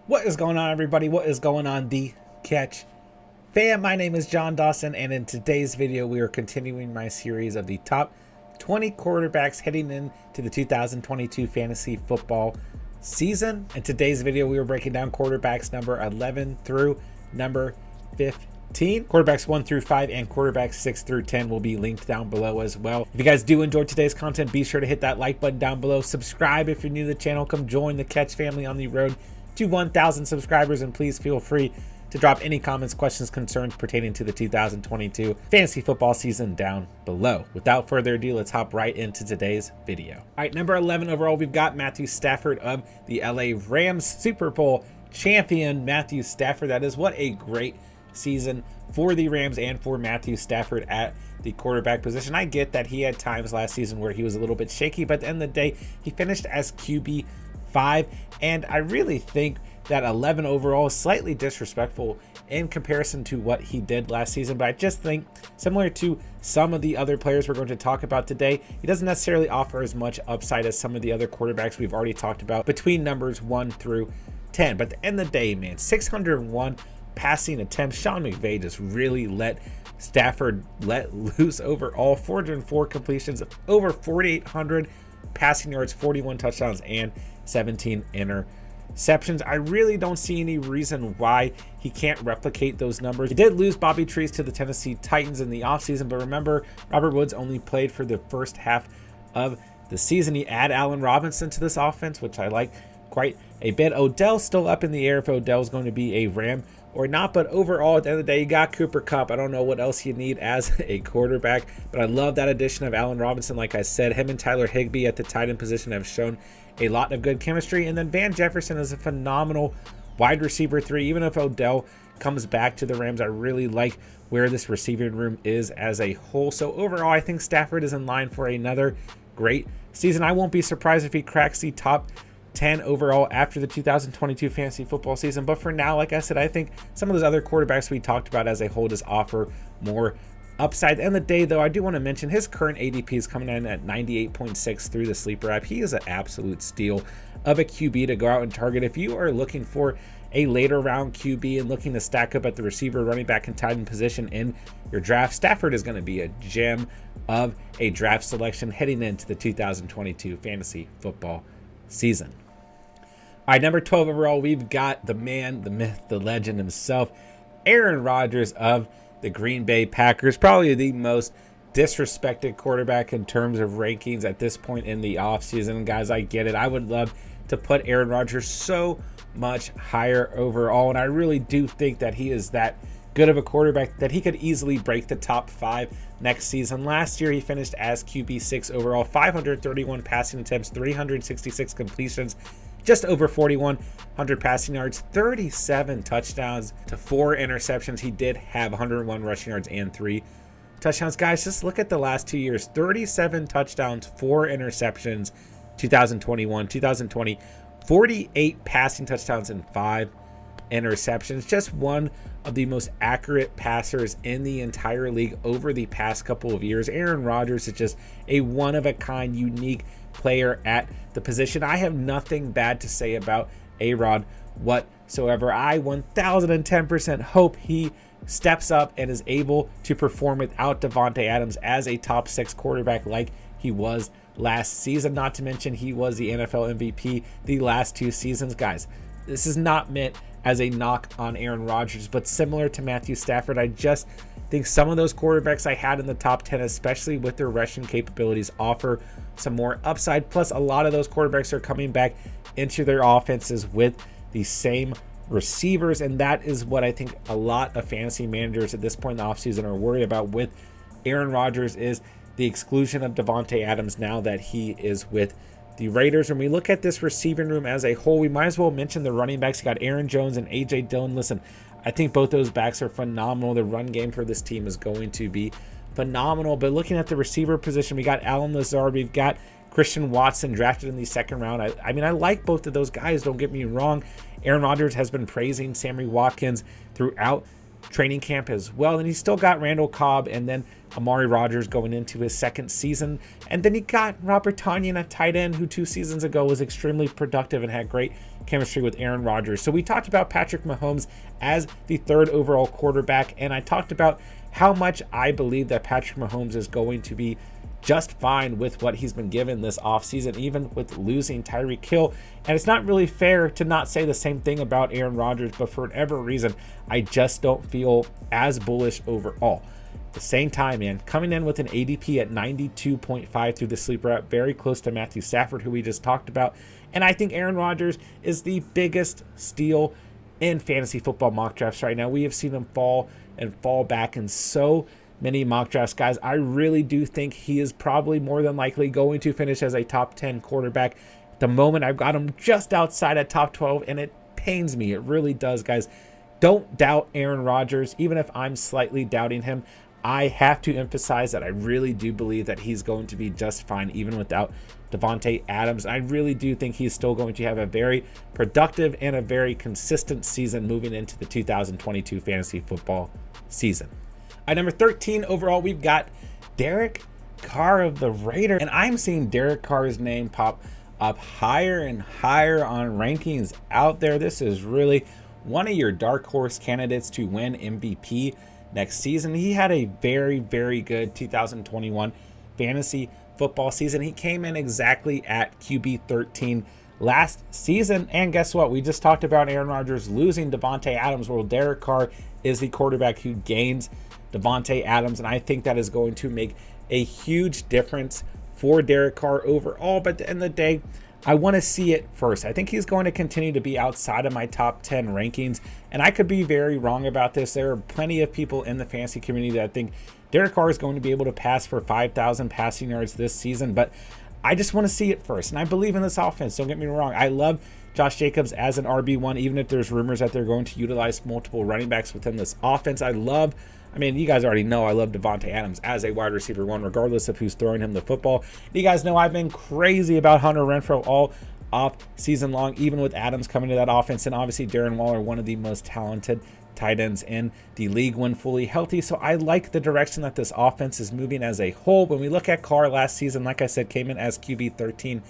What is going on, everybody? What is going on, the Catch fam? My name is John Dawson, and in today's video, we are continuing my series of the top 20 quarterbacks heading into the 2022 fantasy football season. In today's video, we are breaking down quarterbacks number 11 through number 15. Quarterbacks 1 through 5 and quarterbacks 6 through 10 will be linked down below as well. If you guys do enjoy today's content, be sure to hit that like button down below. Subscribe if you're new to the channel. Come join the Catch family on the road to 1,000 subscribers, and please feel free to drop any comments, questions, concerns pertaining to the 2022 fantasy football season down below. Without further ado, let's hop right into today's video. All right, number 11 overall, we've got Matthew Stafford of the LA Rams, Super Bowl champion Matthew Stafford. That is, what a great season for the Rams and for Matthew Stafford at the quarterback position. I get that he had times last season where he was a little bit shaky, but at the end of the day, he finished as QB5, and I really think that 11 overall is slightly disrespectful in comparison to what he did last season. But I just think, similar to some of the other players we're going to talk about today, he doesn't necessarily offer as much upside as some of the other quarterbacks we've already talked about between numbers 1 through 10. But at the end of the day, man, 601 passing attempts. Sean McVay just really let Stafford let loose overall. 404 completions, over 4,800 passing yards, 41 touchdowns, and 17 interceptions. I really don't see any reason why he can't replicate those numbers. He did lose Bobby Trees to the Tennessee Titans in the offseason, but remember, Robert Woods only played for the first half of the season. He add Allen Robinson to this offense, which I like quite a bit. Odell's still up in the air if Odell's going to be a Ram or not, but overall, at the end of the day, you got Cooper Kupp. I don't know what else you need as a quarterback, but I love that addition of Allen Robinson. Like I said, him and Tyler Higbee at the tight end position have shown a lot of good chemistry, and then Van Jefferson is a phenomenal wide receiver 3. Even if Odell comes back to the Rams, I really like where this receiving room is as a whole. So overall, I think Stafford is in line for another great season. I won't be surprised if he cracks the top 10 overall after the 2022 fantasy football season. But for now, like I said, I think some of those other quarterbacks we talked about as a whole just offer more upside. At the end of the day, though, I do want to mention his current ADP is coming in at 98.6 through the sleeper app. He is an absolute steal of a QB to go out and target. If you are looking for a later round QB and looking to stack up at the receiver, running back, and tight end position in your draft, Stafford is going to be a gem of a draft selection heading into the 2022 fantasy football season. All right, number 12 overall, we've got the man, the myth, the legend himself, Aaron Rodgers of the Green Bay Packers. Probably the most disrespected quarterback in terms of rankings at this point in the offseason. Guys, I get it. I would love to put Aaron Rodgers so much higher overall, and I really do think that he is that good of a quarterback that he could easily break the top 5 next season. Last year, he finished as QB6 overall, 531 passing attempts, 366 completions, just over 4,100 passing yards, 37 touchdowns to 4 interceptions. He did have 101 rushing yards and 3 touchdowns. Guys, just look at the last 2 years. 37 touchdowns, 4 interceptions, 2021, 2020, 48 passing touchdowns and 5 interceptions. Just one of the most accurate passers in the entire league over the past couple of years. Aaron Rodgers is just a one-of-a-kind, unique player at the position. I have nothing bad to say about A-Rod whatsoever. I 1010% hope he steps up and is able to perform without Davante Adams as a top 6 quarterback like he was last season. Not to mention, he was the NFL MVP the last 2 seasons. Guys, this is not meant as a knock on Aaron Rodgers, but similar to Matthew Stafford, I just think some of those quarterbacks I had in the top 10, especially with their rushing capabilities, offer some more upside. Plus, a lot of those quarterbacks are coming back into their offenses with the same receivers, and that is what I think a lot of fantasy managers at this point in the offseason are worried about with Aaron Rodgers, is the exclusion of Davante Adams now that he is with the Raiders. When we look at this receiving room as a whole, we might as well mention the running backs. You got Aaron Jones and A.J. Dillon. Listen, I think both those backs are phenomenal. The run game for this team is going to be phenomenal. But looking at the receiver position, we got Allen Lazard. We've got Christian Watson drafted in the 2nd round. I mean, I like both of those guys. Don't get me wrong. Aaron Rodgers has been praising Sammy Watkins throughout training camp as well. And he's still got Randall Cobb and then Amari Rodgers going into his second season. And then he got Robert Tonyan, a tight end who 2 seasons ago was extremely productive and had great chemistry with Aaron Rodgers. So we talked about Patrick Mahomes as the 3rd overall quarterback, and I talked about how much I believe that Patrick Mahomes is going to be just fine with what he's been given this offseason, even with losing Tyreek Hill. And it's not really fair to not say the same thing about Aaron Rodgers, but for whatever reason, I just don't feel as bullish overall. At the same time, man, coming in with an ADP at 92.5 through the sleeper app, very close to Matthew Stafford, who we just talked about. And I think Aaron Rodgers is the biggest steal in fantasy football mock drafts right now. We have seen him fall and fall back in so many mock drafts, guys. I really do think he is probably more than likely going to finish as a top 10 quarterback. At the moment, I've got him just outside at top 12, and it pains me. It really does, guys. Don't doubt Aaron Rodgers, even if I'm slightly doubting him. I have to emphasize that I really do believe that he's going to be just fine, even without Davante Adams. I really do think he's still going to have a very productive and a very consistent season moving into the 2022 fantasy football season. At number 13 overall, we've got Derek Carr of the Raiders. And I'm seeing Derek Carr's name pop up higher and higher on rankings out there. This is really one of your dark horse candidates to win MVP next season. He had a very, very good 2021 fantasy football season. He came in exactly at QB 13 last season. And guess what? We just talked about Aaron Rodgers losing Davante Adams. Well, Derek Carr is the quarterback who gains Davante Adams, and I think that is going to make a huge difference for Derek Carr overall. But at the end of the day, I want to see it first. I think he's going to continue to be outside of my top 10 rankings, and I could be very wrong about this. There are plenty of people in the fantasy community that think Derek Carr is going to be able to pass for 5,000 passing yards this season, but I just want to see it first. And I believe in this offense. Don't get me wrong. I love Josh Jacobs as an RB1, even if there's rumors that they're going to utilize multiple running backs within this offense. I mean, you guys already know I love Davante Adams as a wide receiver 1, regardless of who's throwing him the football. You guys know I've been crazy about Hunter Renfrow all off season long, even with Adams coming to that offense. And obviously Darren Waller, one of the most talented tight ends in the league when fully healthy. So I like the direction that this offense is moving as a whole. When we look at Carr last season, like I said, came in as QB 13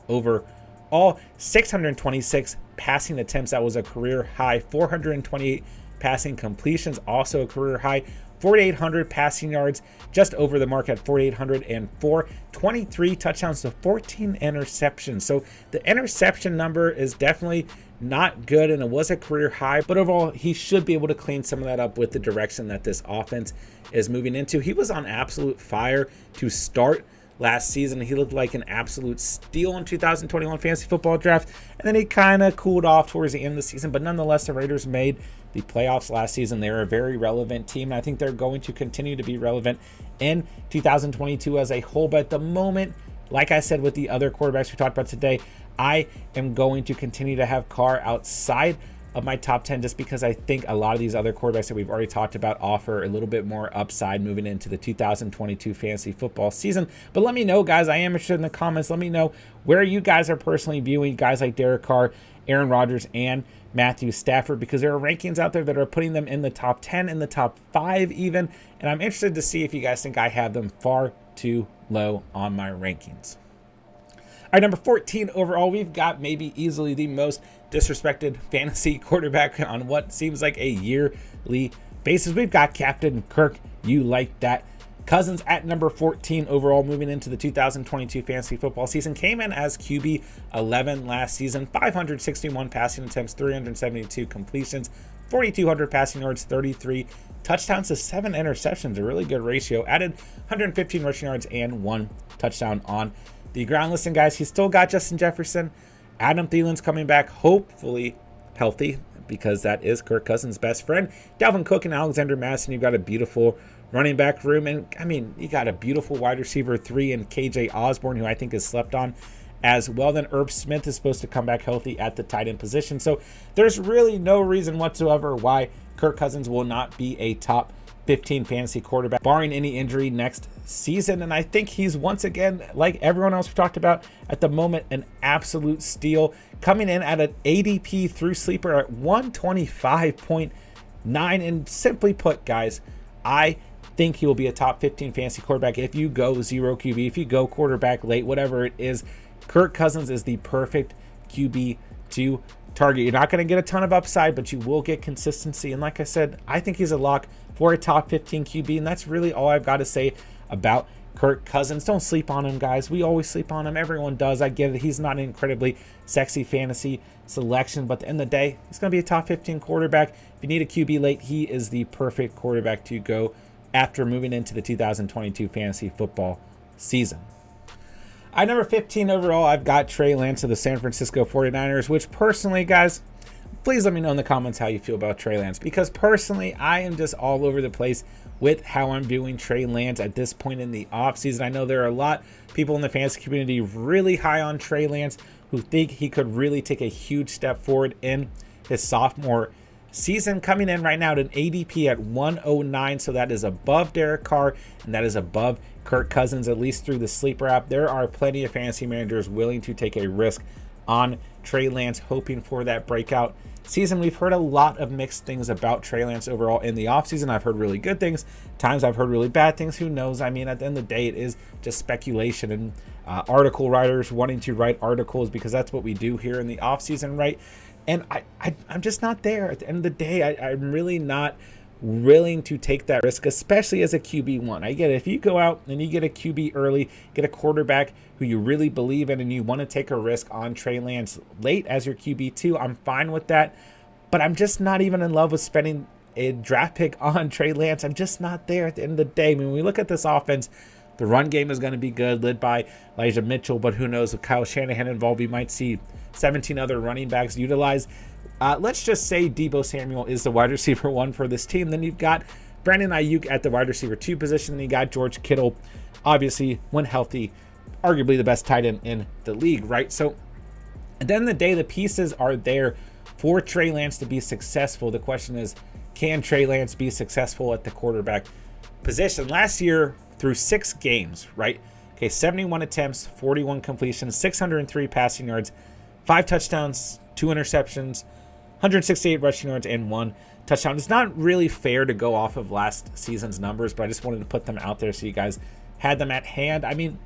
overall, 626 passing attempts. That was a career high. 428 passing completions, also a career high. 4,800 passing yards, just over the mark at 4,804. 23 touchdowns to 14 interceptions. So the interception number is definitely not good, and it was a career high, but overall he should be able to clean some of that up with the direction that this offense is moving into. He was on absolute fire to start last season. He looked like an absolute steal in 2021 fantasy football draft, and then he kind of cooled off towards the end of the season. But nonetheless, the Raiders made the playoffs last season. They're a very relevant team, and I think they're going to continue to be relevant in 2022 as a whole. But at the moment, like I said with the other quarterbacks we talked about today, I am going to continue to have Carr outside of my top 10 just because I think a lot of these other quarterbacks that we've already talked about offer a little bit more upside moving into the 2022 fantasy football season. But let me know, guys. I am interested in the comments. Let me know where you guys are personally viewing guys like Derek Carr, Aaron Rodgers, and Matthew Stafford, because there are rankings out there that are putting them in the top 10, in the top 5 even, and I'm interested to see if you guys think I have them far too low on my rankings. All right, number 14 overall, we've got maybe easily the most disrespected fantasy quarterback on what seems like a yearly basis. We've got Captain Kirk, you like that, Cousins at number 14 overall, moving into the 2022 fantasy football season. Came in as QB 11 last season, 561 passing attempts, 372 completions, 4,200 passing yards, 33 touchdowns to 7 interceptions, a really good ratio. Added 115 rushing yards and 1 touchdown on the ground. Listen, guys, he's still got Justin Jefferson. Adam Thielen's coming back, hopefully healthy, because that is Kirk Cousins' best friend. Dalvin Cook and Alexander Madison. You've got a beautiful running back room, and I mean, you got a beautiful wide receiver 3 in KJ Osborne, who I think is slept on as well. Then Irv Smith is supposed to come back healthy at the tight end position. So there's really no reason whatsoever why Kirk Cousins will not be a top 15 fantasy quarterback, barring any injury next season. And I think he's once again, like everyone else we talked about at the moment, an absolute steal, coming in at an ADP through sleeper at 125.8 9. And simply put, guys, I think he will be a top 15 fantasy quarterback. If you go 0 QB, if you go quarterback late, whatever it is, Kirk Cousins is the perfect QB to target. You're not going to get a ton of upside, but you will get consistency. And like I said, I think he's a lock for a top 15 QB. And that's really all I've got to say about Kirk Cousins. Don't sleep on him, guys. We always sleep on him. Everyone does. I get it. He's not an incredibly sexy fantasy selection, but at the end of the day, he's going to be a top 15 quarterback. If you need a QB late, he is the perfect quarterback to go after moving into the 2022 fantasy football season. At number 15 overall, I've got Trey Lance of the San Francisco 49ers, which personally, guys, please let me know in the comments how you feel about Trey Lance, because personally, I am just all over the place with how I'm viewing Trey Lance at this point in the offseason. I know there are a lot of people in the fantasy community really high on Trey Lance who think he could really take a huge step forward in his sophomore season, coming in right now at an ADP at 109, so that is above Derek Carr and that is above Kirk Cousins, at least through the sleeper app. There are plenty of fantasy managers willing to take a risk on Trey Lance, hoping for that breakout season. We've heard a lot of mixed things about Trey Lance overall in the offseason. I've heard really good things. Times I've heard really bad things. Who knows? I mean, at the end of the day, it is just speculation and article writers wanting to write articles, because that's what we do here in the offseason, right? And I'm just not there. At the end of the day, I'm really not willing to take that risk, especially as a QB1. I get it. If you go out and you get a QB early, get a quarterback who you really believe in, and you want to take a risk on Trey Lance late as your QB2, I'm fine with that. But I'm just not even in love with spending a draft pick on Trey Lance. I'm just not there at the end of the day. I mean, when we look at this offense, the run game is going to be good, led by Elijah Mitchell, but who knows, with Kyle Shanahan involved, we might see 17 other running backs utilized. Let's just say Deebo Samuel is the wide receiver 1 for this team. Then you've got Brandon Ayuk at the wide receiver 2 position. Then you got George Kittle, obviously, when healthy, arguably the best tight end in the league, right? So at the end of the day, the pieces are there for Trey Lance to be successful. The question is, can Trey Lance be successful at the quarterback position? Last year, through 6 games, right? Okay, 71 attempts, 41 completions, 603 passing yards, 5 touchdowns, 2 interceptions, 168 rushing yards, and 1 touchdown. It's not really fair to go off of last season's numbers, but I just wanted to put them out there so you guys had them at hand. I mean,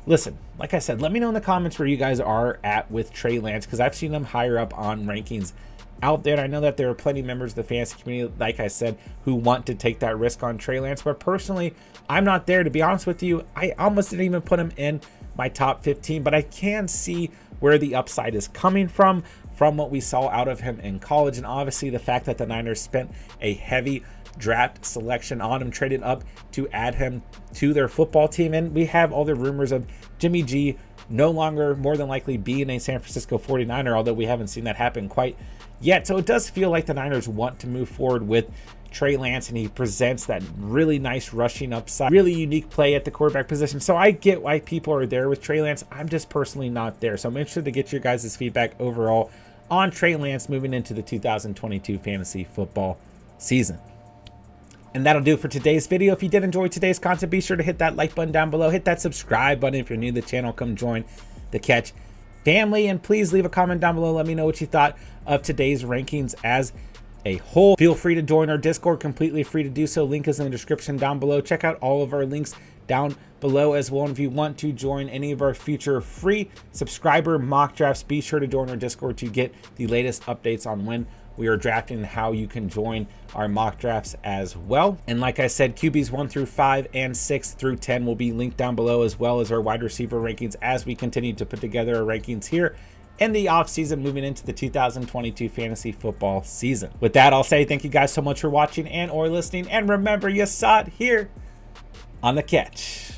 listen, like I said, let me know in the comments where you guys are at with Trey Lance, because I've seen them higher up on rankings out there. And I know that there are plenty of members of the fantasy community, like I said, who want to take that risk on Trey Lance. But personally, I'm not there. To be honest with you, I almost didn't even put him in my top 15, but I can see where the upside is coming from what we saw out of him in college. And obviously the fact that the Niners spent a heavy draft selection on him, traded up to add him to their football team. And we have all the rumors of Jimmy G no longer more than likely being a San Francisco 49er, although we haven't seen that happen quite yet. So it does feel like the Niners want to move forward with Trey Lance, and he presents that really nice rushing upside, really unique play at the quarterback position. So I get why people are there with Trey Lance. I'm just personally not there. So I'm interested to get your guys' feedback overall on Trey Lance moving into the 2022 fantasy football season. And that'll do it for today's video. If you did enjoy today's content, be sure to hit that like button down below. Hit that subscribe button if you're new to the channel. Come join the Catch family. And please leave a comment down below. Let me know what you thought of today's rankings as a whole. Feel free to join our Discord, completely free to do so. Link is in the description down below. Check out all of our links down below as well. And if you want to join any of our future free subscriber mock drafts, be sure to join our Discord to get the latest updates on when we are drafting and how you can join our mock drafts as well. And like I said, QBs 1 through 5 and 6 through 10 will be linked down below, as well as our wide receiver rankings as we continue to put together our rankings here in the offseason moving into the 2022 fantasy football season. With that, I'll say thank you guys so much for watching and or listening. And remember, you saw it here on The Catch.